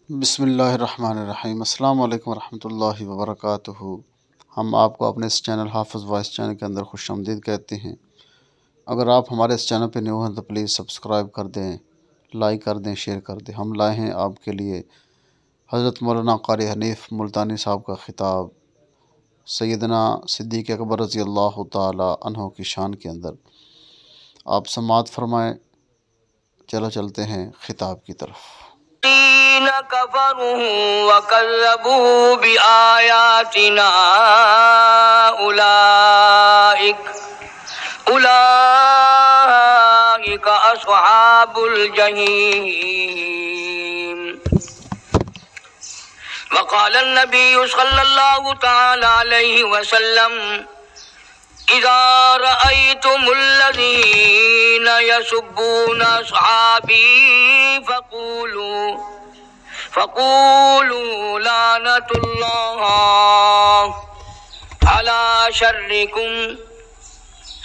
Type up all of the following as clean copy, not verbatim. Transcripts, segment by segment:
بسم اللہ الرحمن الرحیم۔ السلام علیکم ورحمۃ اللہ وبرکاتہ۔ ہم آپ کو اپنے اس چینل حافظ وائس چینل کے اندر خوش آمدید کہتے ہیں۔ اگر آپ ہمارے اس چینل پہ نیو ہیں تو پلیز سبسکرائب کر دیں، لائک کر دیں، شیئر کر دیں۔ ہم لائے ہیں آپ کے لیے حضرت مولانا قاری حنیف ملتانی صاحب کا خطاب سیدنا صدیق اکبر رضی اللہ تعالی عنہ کی شان کے اندر۔ آپ سماعت فرمائیں۔ چلو چلتے ہیں خطاب کی طرف۔ كفروا وكذبوا بآياتنا أولئك أصحاب الجحيم. وقال النبي صلى الله تعالى عليه وسلم: إذا رأيتم الذين يسبون أصحابي فقولوا لعنة الله على شركم.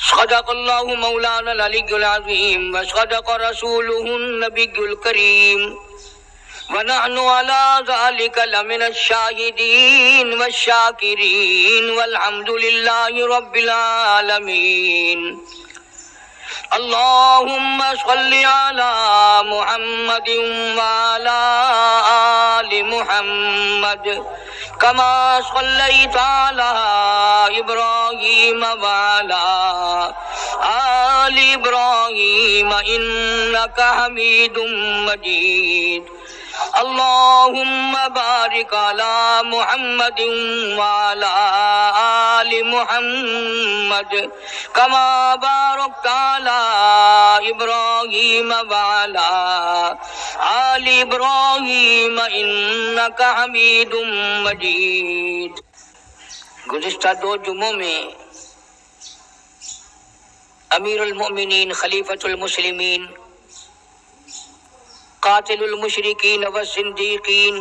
صدق الله مولانا العلي العظيم وصدق رسوله النبي الكريم، ونحن على ذلك لمن الشاهدين والشاكرين والحمد لله رب العالمين. اللهم صل على محمد وعلى آل محمد كما صليت على إبراهيم وعلى آل إبراهيم إنك حميد مجيد. اللهم بارك على محمد وعلى آل محمد كما باركت على إبراهيم وعلى آل إبراهيم إنك حميد مجيد. گزشتہ 2 جمعوں میں امیر المؤمنین خلیفۃ المسلمین قاتل المشرکین والزندیقین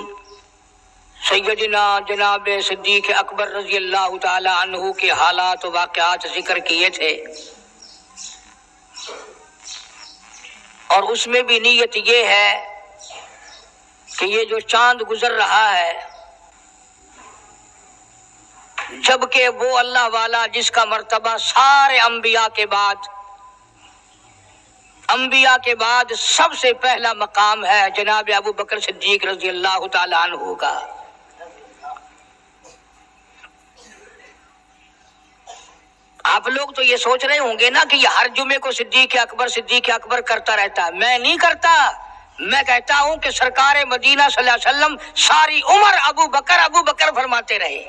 سیدنا جناب صدیق اکبر رضی اللہ تعالی عنہ کے حالات و واقعات ذکر کیے تھے، اور اس میں بھی نیت یہ ہے کہ یہ جو چاند گزر رہا ہے، جبکہ وہ اللہ والا جس کا مرتبہ سارے انبیاء کے بعد سب سے پہلا مقام ہے جناب ابو بکر صدیق رضی اللہ تعالی عنہ کا، آپ لوگ تو یہ سوچ رہے ہوں گے نا کہ یہ ہر جمعے کو صدیق اکبر کرتا رہتا ہے۔ میں نہیں کرتا، میں کہتا ہوں کہ سرکار مدینہ صلی اللہ علیہ وسلم ساری عمر ابو بکر فرماتے رہے۔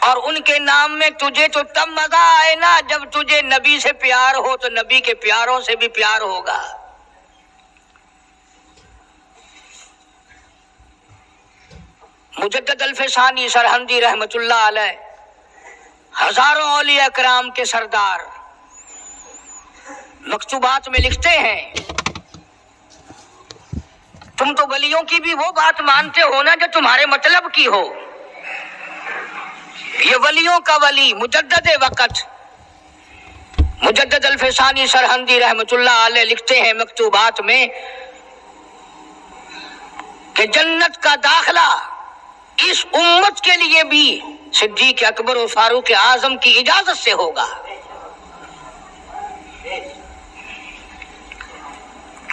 اور ان کے نام میں تجھے تو تب مزہ آئے نا جب تجھے نبی سے پیار ہو، تو نبی کے پیاروں سے بھی پیار ہوگا۔ مجدد الفسانی سرہندی رحمت اللہ علیہ، ہزاروں اولیاء کرام کے سردار، مکتوبات میں لکھتے ہیں تم تو ولیوں کی بھی وہ بات مانتے ہو نا جو تمہارے مطلب کی ہو۔ یہ ولیوں کا ولی مجدد وقت مجدد الفسانی سرہندی رحمت اللہ علیہ لکھتے ہیں مکتوبات میں کہ جنت کا داخلہ اس امت کے لیے بھی صدیق اکبر و فاروق اعظم کی اجازت سے ہوگا۔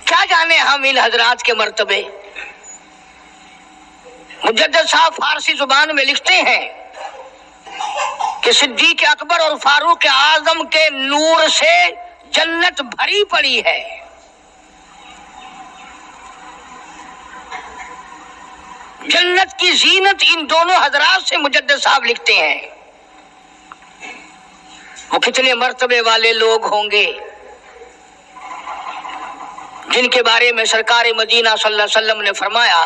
کیا جانے ہم ان حضرات کے مرتبے۔ مجدد صاحب فارسی زبان میں لکھتے ہیں کہ صدیق اکبر اور فاروق اعظم کے نور سے جنت بھری پڑی ہے۔ جنت کی زینت ان دونوں حضرات سے مجدد صاحب لکھتے ہیں۔ وہ کتنے مرتبے والے لوگ ہوں گے جن کے بارے میں سرکار مدینہ صلی اللہ علیہ وسلم نے فرمایا،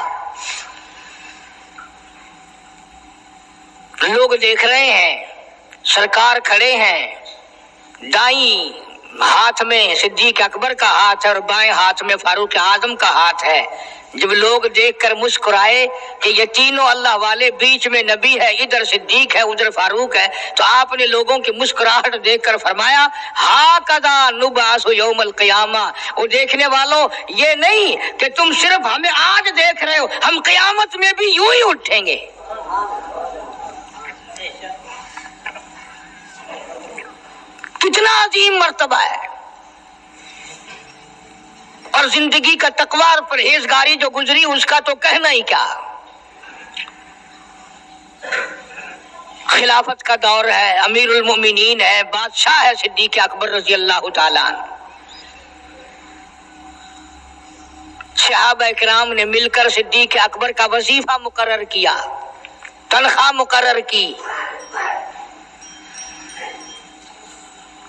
لوگ دیکھ رہے ہیں، سرکار کھڑے ہیں، دائیں ہاتھ میں صدیق اکبر کا ہاتھ ہے اور بائیں ہاتھ میں فاروق اعظم کا ہاتھ ہے. جب لوگ دیکھ کر مسکرائے کہ یہ تینوں اللہ والے، بیچ میں نبی ہے، ادھر صدیق ہے ادھر فاروق ہے، تو آپ نے لوگوں کی مسکراہٹ دیکھ کر فرمایا ہاکذا نبعث یوم القیامہ. وہ دیکھنے والوں، یہ نہیں کہ تم صرف ہمیں آج دیکھ رہے ہو، ہم قیامت میں بھی یوں ہی اٹھیں گے. کتنا عظیم مرتبہ ہے. اور زندگی کا تقوی اور پرہیزگاری جو گزری اس کا تو کہنا ہی کیا. خلافت کا دور ہے، امیر المومنین ہے، بادشاہ ہے صدیق اکبر رضی اللہ تعالیٰ عنہ. صحابہ کرام نے مل کر صدیق اکبر کا وظیفہ مقرر کیا، تنخواہ مقرر کی.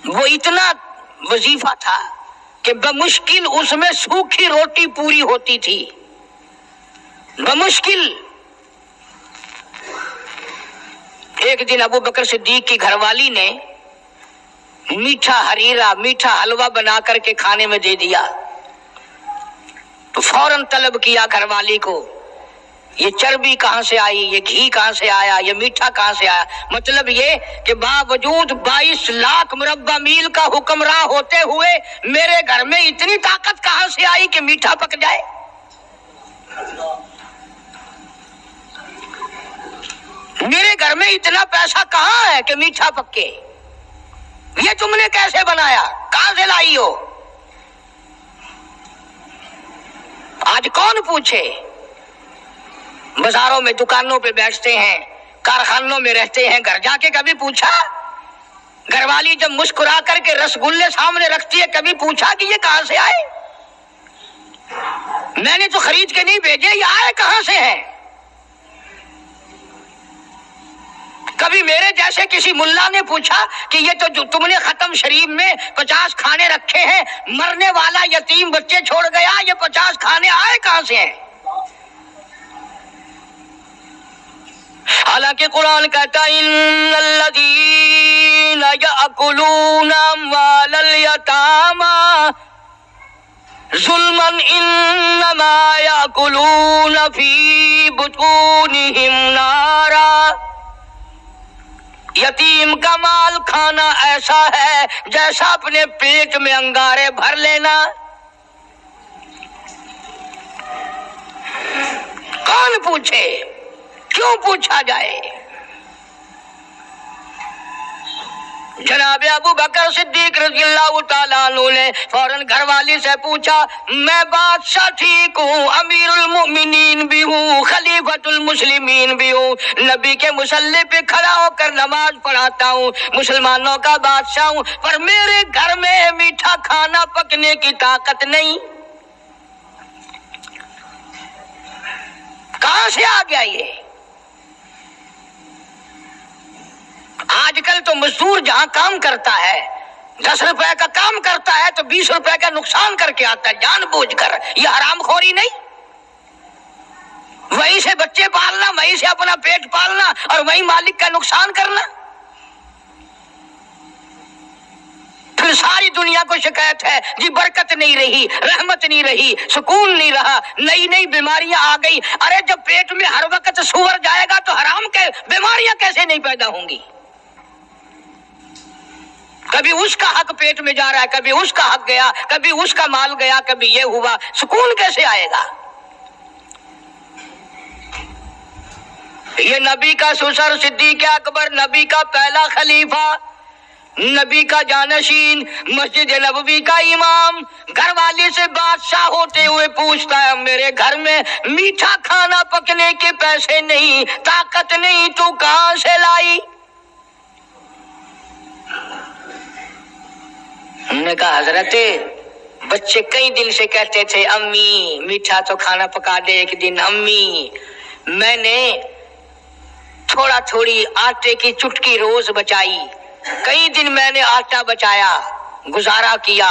وہ اتنا وظیفہ تھا کہ بمشکل اس میں سوکھی روٹی پوری ہوتی تھی، بمشکل. ایک دن ابو بکر صدیق کی گھر والی نے میٹھا ہریرا، میٹھا حلوہ بنا کر کے کھانے میں دے دیا تو فوراً طلب کیا گھر والی کو، یہ چربی کہاں سے آئی، یہ گھی کہاں سے آیا، یہ میٹھا کہاں سے آیا. مطلب یہ کہ باوجود 22 لاکھ مربع میل کا حکمراں ہوتے ہوئے میرے گھر میں اتنی طاقت کہاں سے آئی کہ میٹھا پک جائے. میرے گھر میں اتنا پیسہ کہاں ہے کہ میٹھا پکے، یہ تم نے کیسے بنایا، کہاں سے لائی ہو. آج کون پوچھے، بازاروں میں دکانوں پہ بیٹھتے ہیں، کارخانوں میں رہتے ہیں، گھر جا کے کبھی پوچھا؟ گھر والی جب مسکرا کر کے رسگلے سامنے رکھتی ہے کبھی پوچھا کہ یہ کہاں سے آئے؟ میں نے تو خرید کے نہیں بھیجے، یہ آئے کہاں سے ہیں؟ کبھی میرے جیسے کسی ملا نے پوچھا کہ یہ تو جو تم نے ختم شریف میں 50 کھانے رکھے ہیں، مرنے والا یتیم بچے چھوڑ گیا، یہ 50 کھانے آئے کہاں سے ہیں؟ حالانکہ قرآن کہتا ہے ان الذین یأکلون اموال الیتامی ظلما انما یأکلون فی بطونہم نارا. یتیم کا مال کھانا ایسا ہے جیسا اپنے پیٹ میں انگارے بھر لینا. کون پوچھے، کیوں پوچھا جائے؟ جناب ابو بکر صدیق رضی اللہ تعالیٰ عنہ نے فوراً گھر والی سے پوچھا، میں بادشاہ ٹھیک ہوں، امیر المؤمنین بھی ہوں، خلیفۃ المسلمین بھی ہوں، نبی کے مصلی پہ کھڑا ہو کر نماز پڑھاتا ہوں، مسلمانوں کا بادشاہ ہوں، پر میرے گھر میں میٹھا کھانا پکنے کی طاقت نہیں. کہاں سے آ گیا یہ؟ آج کل تو مزدور جہاں کام کرتا ہے 10 روپے کا کام کرتا ہے تو 20 روپے کا نقصان کر کے آتا ہے جان بوجھ کر. یہ حرام خوری نہیں؟ وہیں سے بچے پالنا، وہیں سے اپنا پیٹ پالنا اور وہیں مالک کا نقصان کرنا. پھر ساری دنیا کو شکایت ہے جی برکت نہیں رہی، رحمت نہیں رہی، سکون نہیں رہا، نئی نئی بیماریاں آ گئی. ارے جب پیٹ میں ہر وقت سور جائے گا تو حرام کے بیماریاں کیسے نہیں پیدا ہوں گی؟ کبھی اس کا حق پیٹ میں جا رہا ہے، کبھی اس کا حق گیا، کبھی اس کا مال گیا، کبھی یہ ہوا، سکون کیسے آئے گا؟ یہ نبی کا سسر صدیق اکبر، نبی کا پہلا خلیفہ، نبی کا جانشین، مسجد نبوی کا امام، گھر والی سے بادشاہ ہوتے ہوئے پوچھتا ہے میرے گھر میں میٹھا کھانا پکنے کے پیسے نہیں، طاقت نہیں، تو کہاں سے لائی؟ ہم نے کہا حضرت بچے کئی دن سے کہتے تھے امی میٹھا تو کھانا پکا دے ایک دن. امی میں نے تھوڑا تھوڑی آٹے کی چٹکی روز بچائی، کئی دن میں نے آٹا بچایا، گزارا کیا،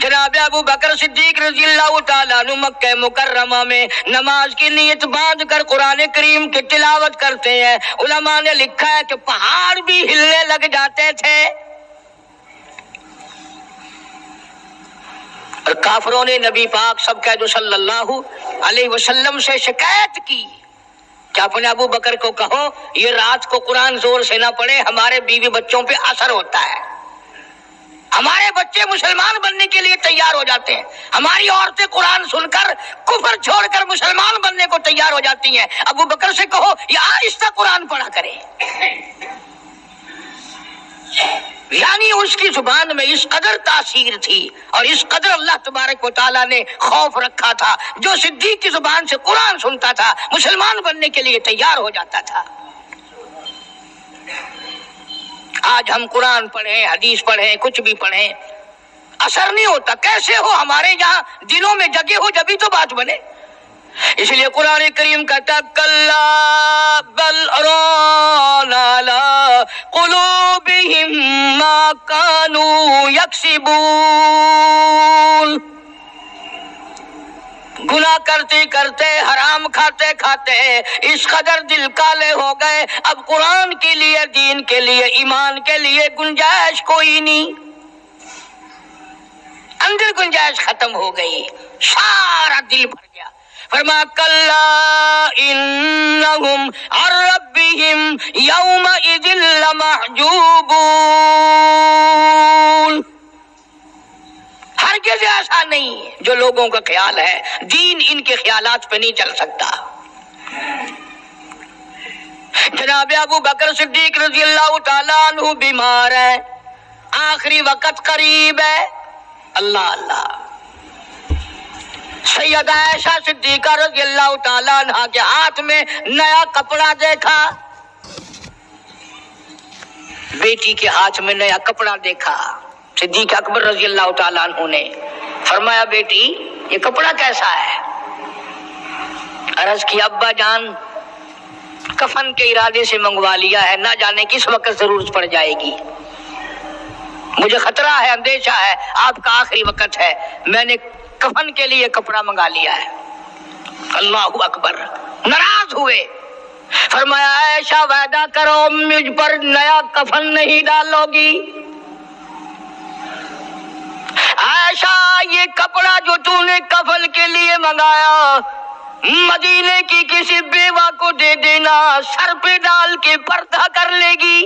جناب ابو بکر صدیق رضی اللہ تعالیٰ عنہ مکہ مکرمہ میں نماز کی نیت باندھ کر قرآن کریم کی تلاوت کرتے ہیں. علماء نے لکھا ہے کہ پہاڑ بھی ہلنے لگ جاتے تھے. اور کافروں نے نبی پاک سب کہہ دو صلی اللہ علیہ وسلم سے شکایت کی کہ اپنے ابو بکر کو کہو یہ رات کو قرآن زور سے نہ پڑھے، ہمارے بیوی بچوں پہ اثر ہوتا ہے، ہمارے بچے مسلمان بننے کے لیے تیار ہو جاتے ہیں، ہماری عورتیں قرآن سن کر کفر چھوڑ کر مسلمان بننے کو تیار ہو جاتی ہیں. ابو بکر سے کہو یہ آہستہ قرآن پڑھا کرے. یعنی اس کی زبان میں اس قدر تاثیر تھی اور اس قدر اللہ تبارک و تعالیٰ نے خوف رکھا تھا، جو صدیق کی زبان سے قرآن سنتا تھا مسلمان بننے کے لیے تیار ہو جاتا تھا. آج ہم قرآن پڑھیں، حدیث پڑھیں، کچھ بھی پڑھیں، اثر نہیں ہوتا. کیسے ہو؟ ہمارے یہاں دلوں میں جگہ ہو جبھی تو بات بنے. اس لیے قرآن کریم کہتا کلا بل ران علی قلوبہم ما کانوا یکسبون. گناہ کرتے کرتے، حرام کھاتے کھاتے اس قدر دل کالے ہو گئے، اب قرآن کے لیے، دین کے لیے، ایمان کے لیے گنجائش کوئی نہیں، اندر گنجائش ختم ہو گئی، سارا دل بھر گیا. فرمایا کلا انہم عن ربہم یومئذ لمحجوبون. ہرگز ایسا نہیں جو لوگوں کا خیال ہے، دین ان کے خیالات پہ نہیں چل سکتا. جناب ابو بکر صدیق رضی اللہ تعالیٰ عنہ بیمار ہے، آخری وقت قریب ہے. اللہ اللہ. سیدہ عائشہ صدیقہ رضی اللہ تعالیٰ عنہ کے ہاتھ میں نیا کپڑا دیکھا، بیٹی کے ہاتھ میں نیا کپڑا دیکھا. صدیق اکبر رضی اللہ تعالیٰ عنہ نے فرمایا بیٹی یہ کپڑا کیسا ہے؟ عرض کی ابا جان کفن کے ارادے سے منگوا لیا ہے، نہ جانے کس وقت ضرورت پڑ جائے گی، مجھے خطرہ ہے، اندیشہ ہے، آپ کا آخری وقت ہے، میں نے کفن کے لیے کپڑا منگا لیا ہے. اللہ اکبر. ناراض ہوئے، فرمایا عائشہ وعدہ کرو مجھ پر نیا کفن نہیں ڈالو گی. عائشہ یہ کپڑا جو تو نے کفن کے لیے منگایا مدینے کی کسی بیوہ کو دے دینا، سر پہ ڈال کے پردہ کر لے گی.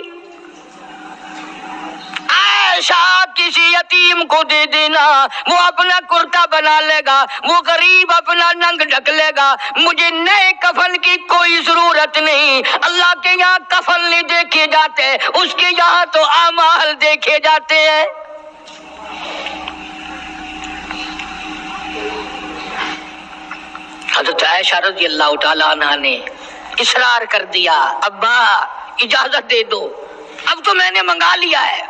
عائشہ کسی یتیم کو دے دینا، وہ اپنا کرتا بنا لے گا، وہ غریب اپنا ننگ ڈھک لے گا، مجھے نئے کفن کی کوئی ضرورت نہیں. اللہ کے یہاں کفن نہیں دیکھے جاتے، اس کے یہاں تو اعمال دیکھے جاتے ہیں. حضرت عائشہ رضی اللہ تعالیٰ عنہ نے اصرار کر دیا، ابا اجازت دے دو، اب تو میں نے منگا لیا ہے،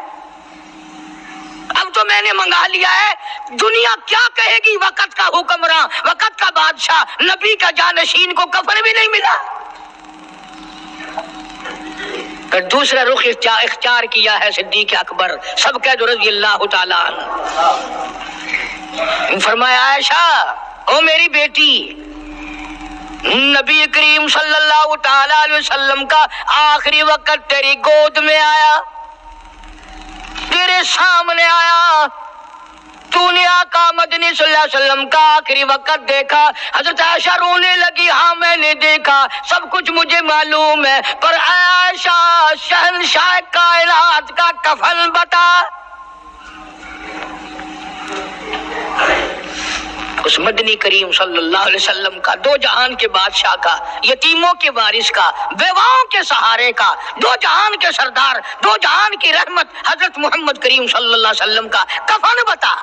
اب تو میں نے منگا لیا ہے، دنیا کیا کہے گی؟ وقت کا حکمراں، وقت کا بادشاہ، نبی کا جانشین کو کفن بھی نہیں ملا. پھر دوسرا رخ اختیار کیا ہے صدیق اکبر سب کہہ دو رضی اللہ تعالیٰ عنہ. فرمایا عائشہ او میری بیٹی، نبی کریم صلی اللہ تعالیٰ علیہ وسلم کا آخری وقت تیری گود میں آیا، تیرے سامنے آیا، تو نے آقا مدنی صلی اللہ علیہ وسلم کا آخری وقت دیکھا. حضرت عائشہ رونے لگی، ہاں میں نے دیکھا، سب کچھ مجھے معلوم ہے، پر عائشہ شہنشاہ کائنات کا کفن بتا. اس مدنی کریم صلی اللہ علیہ وسلم کا، دو جہان کے بادشاہ کا، یتیموں کے وارث کا، بیواؤں کے سہارے کا، دو جہان کے سردار، دو جہان کی رحمت حضرت محمد کریم صلی اللہ علیہ وسلم کا کفن بتا.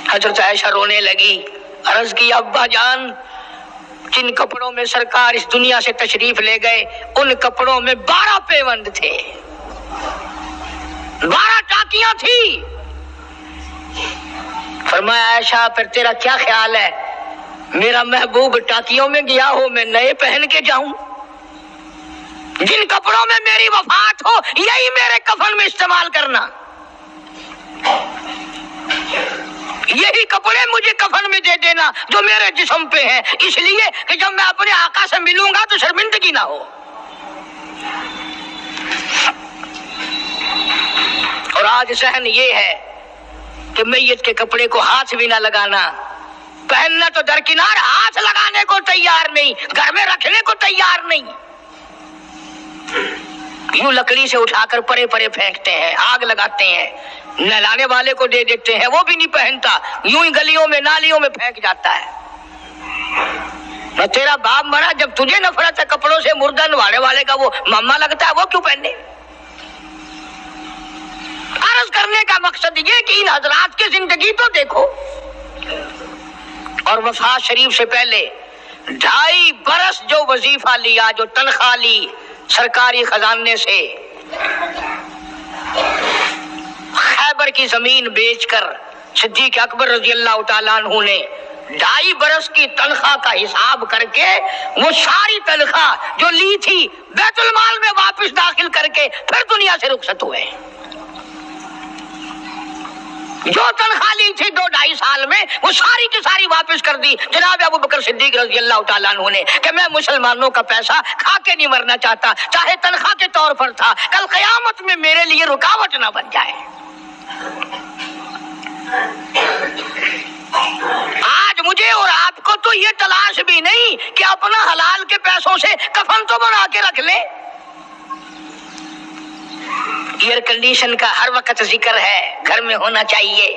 حضرت عائشہ رونے لگی، عرض کی ابا جان جن کپڑوں میں سرکار اس دنیا سے تشریف لے گئے ان کپڑوں میں 12 پیوند تھے، 12 ٹاکیاں تھی. فرمایا عائشہ پھر تیرا کیا خیال ہے، میرا محبوب ٹاکیوں میں گیا ہو میں نئے پہن کے جاؤں؟ جن کپڑوں میں میری وفات ہو یہی میرے کفن میں استعمال کرنا، یہی کپڑے مجھے کفن میں دے دینا جو میرے جسم پہ ہیں، اس لیے کہ جب میں اپنے آقا سے ملوں گا تو شرمندگی نہ ہو۔ اور آج صحن یہ ہے کہ میت کے کپڑے کو ہاتھ بھی نہ لگانا، پہننا تو درکنار، ہاتھ لگانے کو تیار نہیں، گھر میں رکھنے کو تیار نہیں، یوں لکڑی سے اٹھا کر پرے پرے پھینکتے ہیں، آگ لگاتے ہیں، نہلانے والے کو دے دیتے ہیں، وہ بھی نہیں پہنتا، یوں ہی گلیوں میں نالیوں میں پھینک جاتا ہے۔ تیرا باپ مرا، جب تجھے نفرت ہے کپڑوں سے، مردہ نوانے والے کا وہ ماما لگتا ہے، وہ کیوں پہنے؟ عرض کرنے کا مقصد یہ کہ ان حضرات کی زندگی تو دیکھو، اور وفات شریف سے پہلے 2.5 برس جو وظیفہ لیا، جو تنخواہ لی سرکاری خزانے سے، خیبر کی زمین بیچ کر صدیق اکبر رضی اللہ تعالیٰ عنہ نے 2.5 برس کی تنخواہ کا حساب کر کے وہ ساری تنخواہ جو لی تھی بیت المال میں واپس داخل کر کے پھر دنیا سے رخصت ہوئے۔ جو تنخواہ لی تھی 2-2.5 سال میں وہ ساری کی ساری واپس کر دی جناب ابو بکر صدیق رضی اللہ تعالیٰ عنہ نے، کہ میں مسلمانوں کا پیسہ کھا کے نہیں مرنا چاہتا، چاہے تنخواہ کے طور پر تھا، کل قیامت میں میرے لیے رکاوٹ نہ بن جائے۔ آج مجھے اور آپ کو تو یہ تلاش بھی نہیں کہ اپنا حلال کے پیسوں سے کفن تو بنا کے رکھ لیں۔ ایئر کنڈیشن کا ہر وقت ذکر ہے، گھر میں ہونا چاہیے،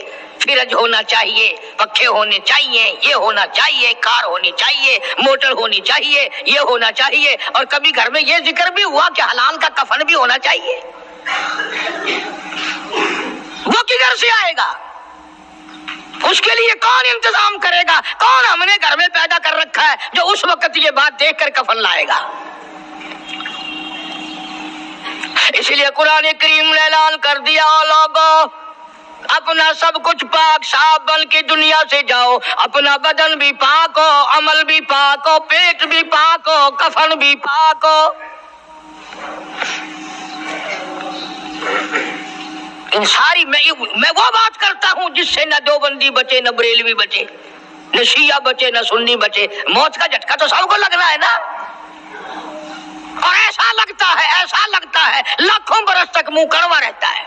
فریج ہونا چاہیے، پنکھے ہونے چاہیے، یہ ہونا چاہیے، کار ہونی چاہیے، موٹر ہونی چاہیے، یہ ہونا چاہیے، اور کبھی گھر میں یہ ذکر بھی ہوا کہ حلال کا کفن بھی ہونا چاہیے۔ وہ کدھر سے آئے گا؟ اس کے لیے کون انتظام کرے گا؟ کون ہم نے گھر میں پیدا کر رکھا ہے جو اس وقت یہ بات دیکھ کر کفن لائے گا؟ اس لیے قرآن کریم نے اعلان کر دیا، لوگو اپنا سب کچھ پاک صاف بن کے دنیا سے جاؤ، اپنا بدن بھی پاک ہو، عمل بھی پاک ہو، پیٹ بھی پاک ہو، کفن بھی پاک ہو۔ ان ساری میں وہ بات کرتا ہوں جس سے نہ دیوبندی بچے، نہ بریلوی بچے، نہ شیعہ بچے، نہ سنی بچے۔ موت کا جھٹکا تو سب کو لگنا ہے نا، اور ایسا لگتا ہے لاکھوں برس تک منہ کڑوا رہتا ہے۔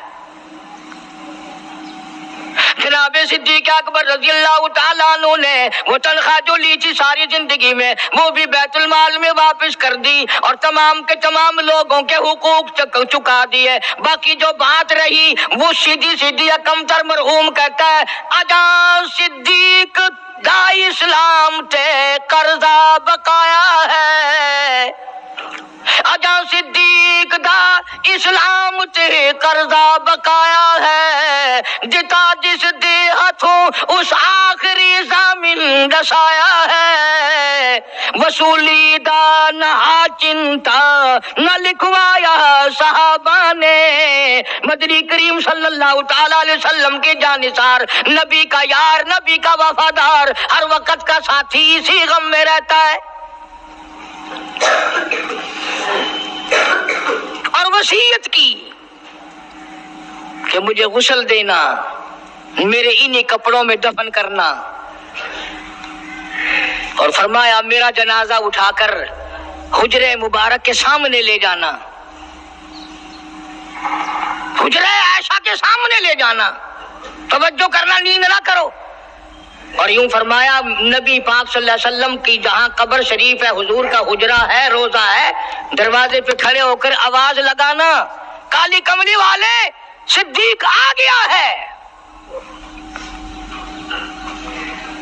جناب صدیق اکبر رضی اللہ تعالیٰ عنہ نے وہ تنخواہ جو لی تھی ساری زندگی میں، وہ بھی بیت المال میں واپس کر دی، اور تمام کے تمام لوگوں کے حقوق چکا دیے۔ باقی جو بات رہی وہ سیدھی کمتر مرحوم کہتا ہے، اجاں صدیق دا اسلام تے قرضہ بقایا ہے، اجاں صدیق دا اسلام تے قرضہ بقایا ہے، جتا جس دے ہاتھوں اس آخری زمین دسایا ہے، وصولی دا نہ چنتا نہ لکھوایا صحابہ نے، مدنی کریم صلی اللہ تعالی علیہ وسلم کے جانثار، نبی کا یار، نبی کا وفادار، ہر وقت کا ساتھی، اسی غم میں رہتا ہے۔ اور وصیت کی کہ مجھے غسل دینا، میرے انہی کپڑوں میں دفن کرنا، اور فرمایا میرا جنازہ اٹھا کر حجرے مبارک کے سامنے لے جانا، حجرے عائشہ کے سامنے لے جانا، توجہ کرنا، نیند نہ کرو۔ اور یوں فرمایا نبی پاک صلی اللہ علیہ وسلم کی جہاں قبر شریف ہے، حضور کا حجرہ ہے، روضہ ہے، دروازے پہ کھڑے ہو کر آواز لگانا، کالی کملی والے صدیق آ گیا ہے۔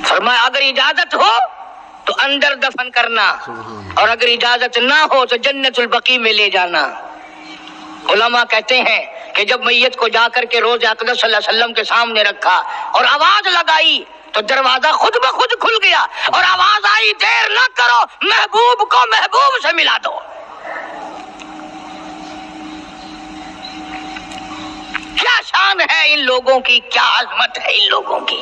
فرمایا اگر اجازت ہو تو اندر دفن کرنا، اور اگر اجازت نہ ہو تو جنت البقیع میں لے جانا۔ علماء کہتے ہیں کہ جب میت کو جا کر کے روضہ اقدس صلی اللہ علیہ وسلم کے سامنے رکھا اور آواز لگائی تو دروازہ خود بخود کھل گیا، اور آواز آئی، دیر نہ کرو، محبوب کو محبوب سے ملا دو۔ کیا شان ہے ان لوگوں کی، کیا عظمت ہے ان لوگوں کی۔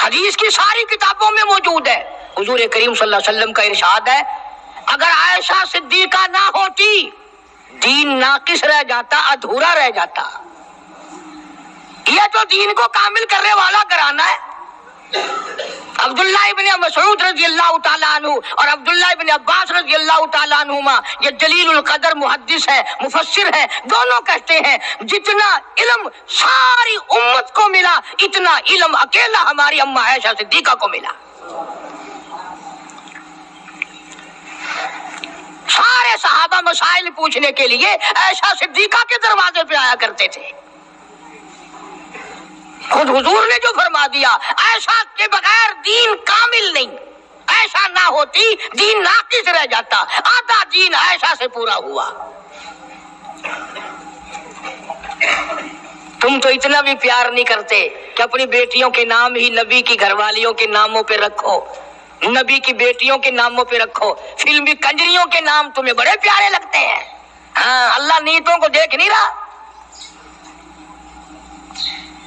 حدیث کی ساری کتابوں میں موجود ہے. حضور کریم صلی اللہ علیہ وسلم کا ارشاد ہے اگر عائشہ صدیقہ نہ ہوتی دین ناقص رہ جاتا، ادھورا رہ جاتا. یہ تو دین کو کامل کرنے والا گھرانہ ہے. عبداللہ ابن مسعود رضی اللہ تعالیٰ عنہ اور عبداللہ ابن عباس رضی اللہ تعالیٰ عنہما، یہ جلیل القدر محدث ہے، مفسر ہے، دونوں کہتے ہیں جتنا علم ساری امت کو ملا اتنا علم اکیلا ہماری اماں عائشہ صدیقہ کو ملا. سارے صحابہ مسائل پوچھنے کے لیے عائشہ صدیقہ کے دروازے پہ آیا کرتے تھے. خود حضور نے جو فرما دیا عائشہ کے بغیر دین کامل نہیں، عائشہ نہ ہوتی دین ناقص رہ جاتا، آدھا دین عائشہ سے پورا ہوا. تم تو اتنا بھی پیار نہیں کرتے کہ اپنی بیٹیوں کے نام ہی نبی کی گھر والیوں کے ناموں پہ رکھو، نبی کی بیٹیوں کے ناموں پہ رکھو. فلمی کنجریوں کے نام تمہیں بڑے پیارے لگتے ہیں. ہاں، اللہ نیتوں کو دیکھ نہیں رہا.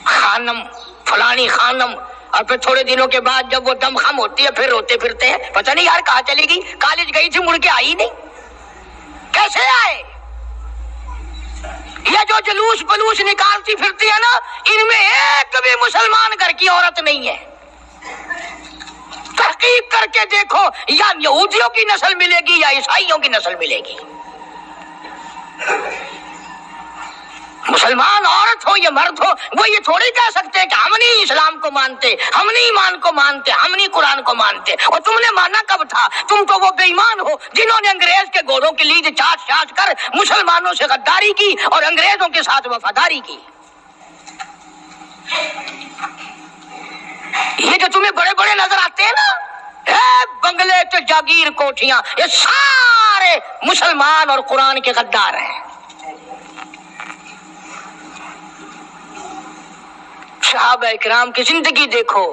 خانم فلانی خانم، اور پھر تھوڑے دنوں کے بعد جب وہ دم خم ہوتی ہے پھر روتے پھرتے ہیں، پتہ نہیں یار کہاں چلی گئی، کالج گئی تھی مڑ کے آئی نہیں. کیسے آئے؟ یہ جو جلوس بلوس نکالتی پھرتی ہے نا، ان میں ایک بھی مسلمان گھر کی عورت نہیں ہے. تحقیق کر کے دیکھو، یا یہودیوں کی نسل ملے گی یا عیسائیوں کی نسل ملے گی. مسلمان عورت ہو یا مرد ہو وہ یہ تھوڑی کہہ سکتے کہ ہم نہیں اسلام کو مانتے، ہم نہیں ایمان کو مانتے، ہم نہیں قرآن کو مانتے. اور تم نے مانا کب تھا؟ تم تو وہ بے ایمان ہو جنہوں نے انگریز کے گھوڑوں کی لیج چاٹ چاٹ کر مسلمانوں سے غداری کی اور انگریزوں کے ساتھ وفاداری کی. یہ جو تمہیں بڑے بڑے نظر آتے ہیں نا، بنگلے تو جاگیر کوٹھیاں، یہ سارے مسلمان اور قرآن کے غدار ہیں. صحابہ اکرام کی زندگی دیکھو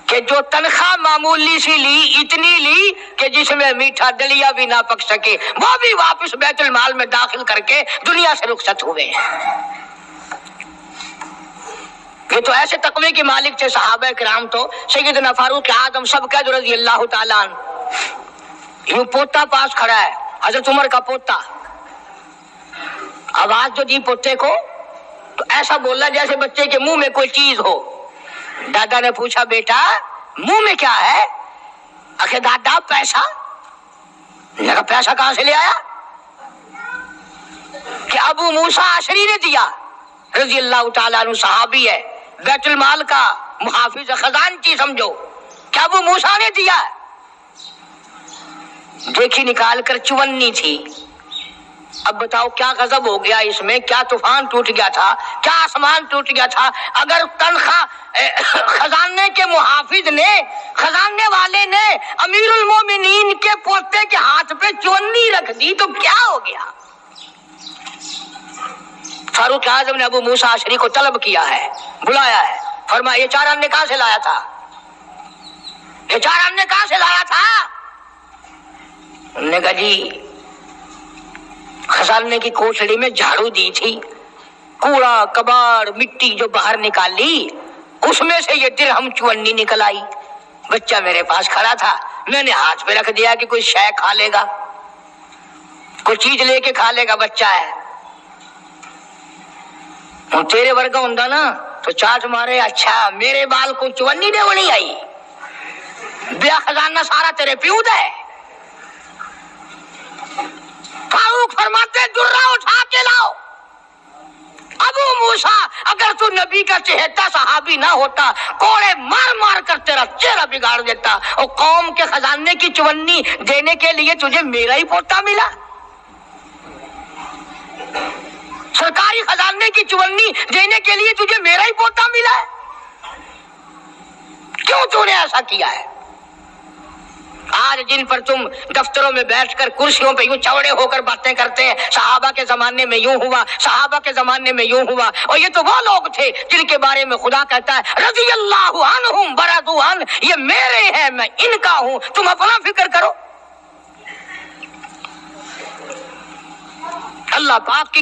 کہ جو تنخواہ معمولی سی لی، اتنی لی کہ جس میں میٹھا دلیا بھی نہ پک سکے، وہ بھی واپس بیت المال میں داخل کر کے دنیا سے رخصت ہوئے. یہ تو ایسے تقوی کے مالک تھے صحابہ کرام. تو سیدنا فاروق اعظم سب قید رضی اللہ تعالیٰ عنہ، یوں پوتا پاس کھڑا ہے، حضرت عمر کا پوتا. آواز جو دی پوتے کو تو ایسا بولا جیسے بچے کے منہ میں کوئی چیز ہو. دادا نے پوچھا بیٹا منہ میں کیا ہے؟ آخر دادا پیسہ. پیسہ کہاں سے لے آیا؟ کہ ابو موسیٰ اشعری نے دیا، رضی اللہ تعالیٰ عنہ صحابی ہے، بیت المال کا محافظ خزانچی سمجھو، کہ ابو موسیٰ نے دیا. دیکھی نکال کر 54 تھی. اب بتاؤ کیا غضب ہو گیا اس میں، کیا طوفان ٹوٹ گیا تھا، کیا آسمان ٹوٹ گیا تھا اگر تنخواہ خزانے کے محافظ نے، خزانے والے نے امیر المومنین کے پوتے کے ہاتھ پہ 54 رکھ دی تو کیا ہو گیا. فاروق اعظم نے ابو موسیٰ اشعری کو طلب کیا ہے، بلایا ہے، فرمایا یہ 4 آنے کہاں سے لایا تھا؟ یہ 4 آنے کہاں سے لایا تھا؟ انہوں نے کہا جی خزانے کی کوٹڑی میں جھاڑو دی تھی، کوڑا کباڑ مٹی جو باہر نکالی اس میں سے یہ درہم 54 نکل آئی. بچہ میرے پاس کھڑا تھا، میں نے ہاتھ پہ رکھ دیا کہ کوئی شے کھا لے گا، کوئی چیز لے کے کھا لے گا، بچہ ہے. ہوں تیرے ورگا ہوں نا تو چاٹ مارے، اچھا میرے بال کو 54 دے نہیں آئی، بیا خزانہ سارا تیرے پیو دا ہے. فاروق فرماتے درہ اٹھا کے لاؤ. ابو موسیٰ اگر تو نبی کا چہیتا صحابی نہ ہوتا کوڑے مار مار کر تیرا چہرہ بگاڑ دیتا. اور قوم کے خزانے کی 54 دینے کے لیے تجھے میرا ہی پوتا ملا، سرکاری خزانے کی 54 دینے کے لیے تجھے میرا ہی پوتا ملا ہے. کیوں تو نے ایسا کیا ہے؟ آج جن پر تم دفتروں میں بیٹھ کر کرسیوں پہ یوں چوڑے ہو کر باتیں کرتے ہیں، صحابہ کے زمانے میں یوں ہوا، صحابہ کے زمانے میں یوں ہوا. اور یہ تو وہ لوگ تھے جن کے بارے میں خدا کہتا ہے رضی اللہ عنہم ورضوا عنہ، یہ میرے ہیں میں ان کا ہوں، تم اپنا فکر کرو. اللہ پاک کی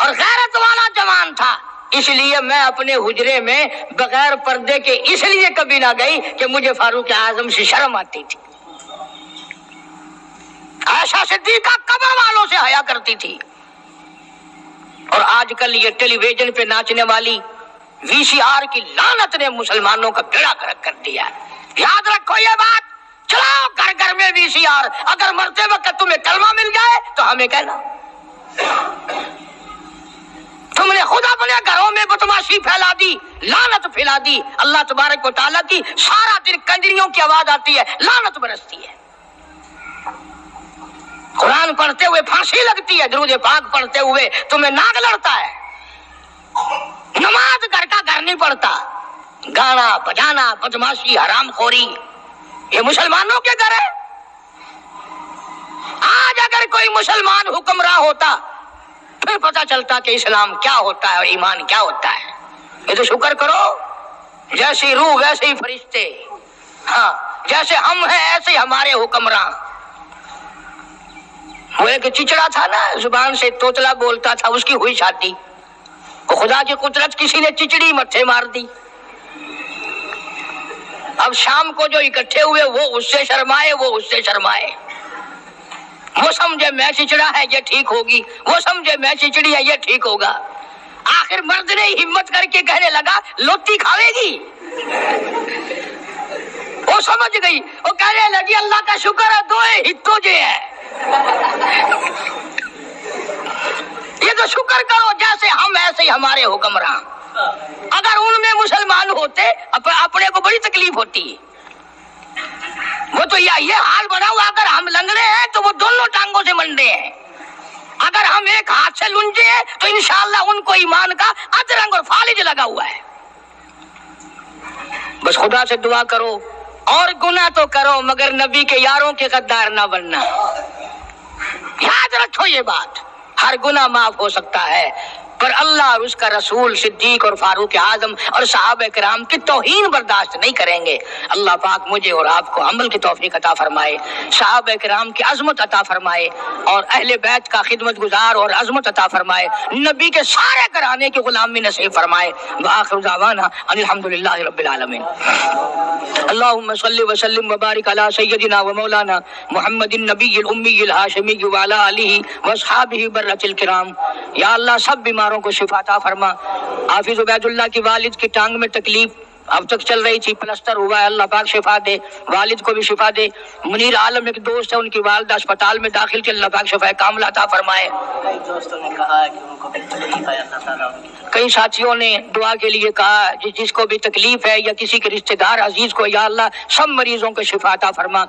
اور غیرت والا جوان تھا، اس لیے میں اپنے حجرے میں بغیر پردے کے اس لیے کبھی نہ گئی کہ مجھے فاروق اعظم سے شرم آتی تھی۔ عائشہ صدیقہ قبر والوں سے حیا کرتی تھی۔ اور آج کل یہ ٹیلی ویژن پہ ناچنے والی وی سی آر کی لعنت نے مسلمانوں کا بیڑا غرق کر دیا ہے۔ یاد رکھو یہ بات، چلاؤ گھر گھر میں وی سی آر، اگر مرتے وقت تمہیں کلمہ مل جائے تو ہمیں کہنا۔ تم نے خود اپنے گھروں میں بدماشی پھیلا دی، لعنت پھیلا دی۔ اللہ تبارک و تعالیٰ کی سارا دن کنجریوں کی آواز آتی ہے، لعنت برستی ہے۔ قرآن پڑھتے ہوئے پھانسی لگتی ہے، درود پاک پڑھتے ہوئے تمہیں ناک لڑتا ہے۔ نماز گھر کا گھر نہیں پڑھتا، گانا بجانا بدماشی حرام خوری یہ مسلمانوں کے گھر ہے۔ آج اگر کوئی مسلمان حکمراں ہوتا پھر پتہ چلتا کہ اسلام کیا ہوتا ہے اور ایمان کیا ہوتا ہے۔ یہ تو شکر کرو، جیسی روح ویسے ہی فرشتے، ہاں جیسے ہم ہیں ایسے ہمارے حکمراں۔ وہ ایک چچڑا تھا نا، زبان سے توتلا بولتا تھا، اس کی ہوئی شادی، وہ خدا کی قدرت کسی نے چچڑی متھے مار دی۔ اب شام کو جو اکٹھے ہوئے وہ اس سے شرمائے، وہ اس سے شرمائے، وہ سمجھے میں چچڑا ہے یہ ٹھیک ہوگی، وہ سمجھے میں چچڑی ہے یہ ٹھیک ہوگا۔ آخر مرد نے ہمت کر کے کہنے لگا لوتی کھاوے گی؟ وہ سمجھ گئی، وہ کہنے لگی اللہ کا شکر ہے دوئے ہتو جے ہے۔ یہ تو شکر کرو جیسے ہم ایسے ہی ہمارے حکمراں۔ اگر ان میں مسلمان ہوتے اپنے کو بڑی تکلیف ہوتی۔ وہ تو یہ حال بنا ہوا، اگر ہم لنگڑے ہیں تو وہ دونوں ٹانگوں سے منڈے ہیں، اگر ہم ایک ہاتھ سے لنجے ہیں تو انشاءاللہ ان کو ایمان کا ادرنگ اور فالج لگا ہوا ہے۔ بس خدا سے دعا کرو، اور گناہ تو کرو مگر نبی کے یاروں کے غدار نہ بننا۔ یاد رکھو یہ بات، ہر گناہ معاف ہو سکتا ہے پر اللہ اور اس کا رسول، صدیق اور فاروق اعظم اور صحابہ کرام کی توہین برداشت نہیں کریں گے۔ اللہ پاک مجھے اور آپ کو عمل کی توفیق عطا فرمائے، صحابہ کرام کی عظمت عطا فرمائے اور اہل بیت کا خدمت گزار اور عظمت عطا فرمائے، نبی کے سارے گھرانے کی غلامی نصیب فرمائے۔ وآخر دعوانا ان الحمدللہ رب العالمین۔ اللہم صلی وسلم وبارک علی سیدنا و مولانا محمد النبی الامی الہاشمی وعلی آلہ واصحابہ برۃ الکرام۔ یا اللہ سب بیماروں کو شفا عطا فرما۔ حافظ عبید اللہ کی والد کی ٹانگ میں تکلیف اب تک چل رہی تھی، پلسٹر ہوا ہے، اللہ پاک شفا دے، والد کو بھی شفا دے۔ منیر عالم ایک دوست ہے، ان کی والدہ اسپتال میں داخل تھی، اللہ پاک شفا کاملہ عطا فرمائے۔ کئی دوستوں نے کہا ہے کہ ان کو بھی تکلیف ہے، اللہ تعالیٰ کئی ساتھیوں نے دعا کے لیے کہا جس کو بھی تکلیف ہے یا کسی کے رشتہ دار عزیز کو، یا اللہ سب مریضوں کو شفا عطا فرما،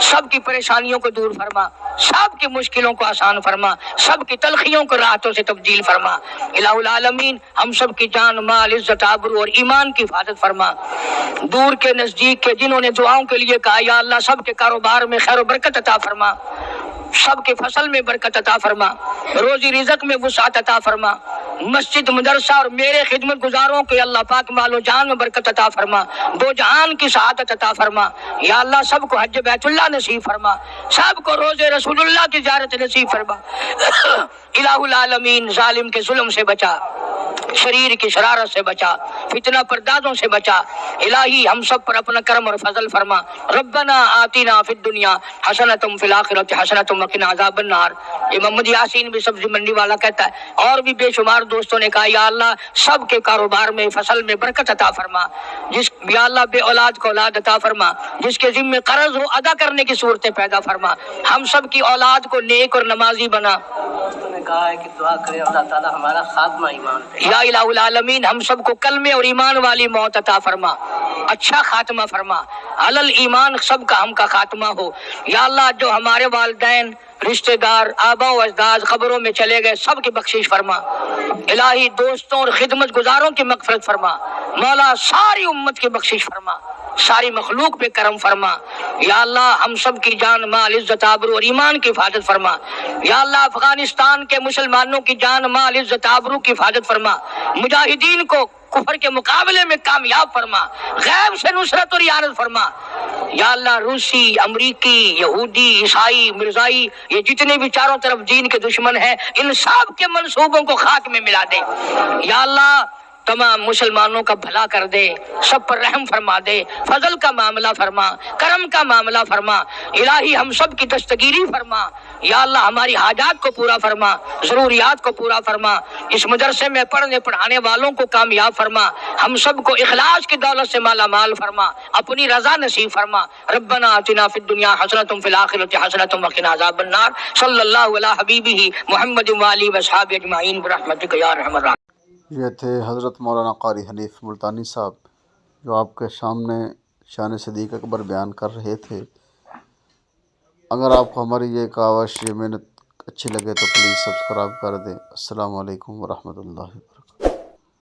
سب کی پریشانیوں کو دور فرما، سب کی مشکلوں کو آسان فرما، سب کی تلخیوں کو راحتوں سے تبدیل فرما۔ الہ العالمین ہم سب کی جان مال عزت آبرو اور ایمان کی حفاظت فرما۔ دور کے نزدیک کے جنہوں نے دعاؤں کے لیے کہا یا اللہ سب کے کاروبار میں خیر و برکت عطا فرما، سب کے فصل میں برکت عطا فرما، روزی رزق میں وسعت عطا فرما، مسجد مدرسہ اور میرے خدمت گزاروں کے اللہ پاک مال و جان میں برکت عطا فرما، دو جہان کی سعادت عطا فرما۔ یا اللہ سب کو حج بیت اللہ نصیب فرما، سب کو روز رسول اللہ کی زیارت نصیب فرما۔ الہ العالمین ظالم کے ظلم سے بچا، شریر کی شرارت سے بچا، فتنہ پردازوں سے بچا۔ الہی ہم سب پر اپنا کرم اور فضل فرما۔ ربنا آتنا فی الدنیا حسنۃ فی الآخرۃ حسنۃ وقنا عذاب النار۔ یہ محمد یاسین بھی سبزی منڈی والا کہتا ہے، اور بھی بے شمار دوستوں نے کہا یا اللہ سب کے کاروبار میں فصل میں برکت عطا فرما، یا اللہ بے اولاد کو اولاد عطا فرما، جس کے ذمہ قرض ہو ادا کرنے کی صورتیں پیدا فرما، ہم سب کی اولاد کو نیک اور نمازی بنا۔ دوستوں نے کہا ہے کہ دعا کرے اللہ تعالیٰ ہمارا خاتمہ ایمان پہ۔ یا الہ العالمین ہم سب کو کلمے اور ایمان والی موت عطا فرما، اچھا خاتمہ فرما، علل ایمان سب کا ہم کا خاتمہ ہو۔ یا اللہ جو ہمارے والدین، رشتہ دار، آبا و اجداد قبروں میں چلے گئے سب کی بخشش فرما۔ الہی دوستوں اور خدمت گزاروں کی مغفرت فرما، مولا ساری امت کی بخشش فرما، ساری مخلوق پہ کرم فرما۔ یا اللہ ہم سب کی جان مال عزت آبرو اور ایمان کی حفاظت فرما۔ یا اللہ افغانستان کے مسلمانوں کی جان مال عزت آبرو کی حفاظت فرما، مجاہدین کو کفر کے مقابلے میں کامیاب فرما، غیب سے نصرت اور اعانت فرما۔ یا اللہ روسی، امریکی، یہودی، عیسائی، مرزائی، یہ جتنے بھی چاروں طرف دین کے دشمن ہیں، ان سب کے منصوبوں کو خاک میں ملا دے۔ یا اللہ تمام مسلمانوں کا بھلا کر دے، سب پر رحم فرما دے، فضل کا معاملہ فرما، کرم کا معاملہ فرما، الہی ہم سب کی دستگیری فرما۔ یا اللہ ہماری حاجات کو پورا فرما، ضروریات کو پورا فرما، اس مدرسے میں پڑھنے پڑھانے والوں کو کامیاب فرما، ہم سب کو اخلاص کی دولت سے مالا مال فرما، اپنی رضا نصیب فرما۔ ربنا آتنا فی الدنیا حسنۃ فی الآخرۃ حسنۃ وقنا عذاب النار۔ صلی اللہ علی حبیبہ محمد وآلہ وصحبہ اجمعین برحمتک یا ارحم الراحمین۔ یہ تھے حضرت مولانا قاری حنیف ملتانی صاحب جو آپ کے سامنے شان صدیق اکبر بیان کر رہے تھے۔ اگر آپ کو ہماری یہ کاوش یہ محنت اچھی لگے تو پلیز سبسکرائب کر دیں۔ السلام علیکم ورحمۃ اللہ وبرکاتہ۔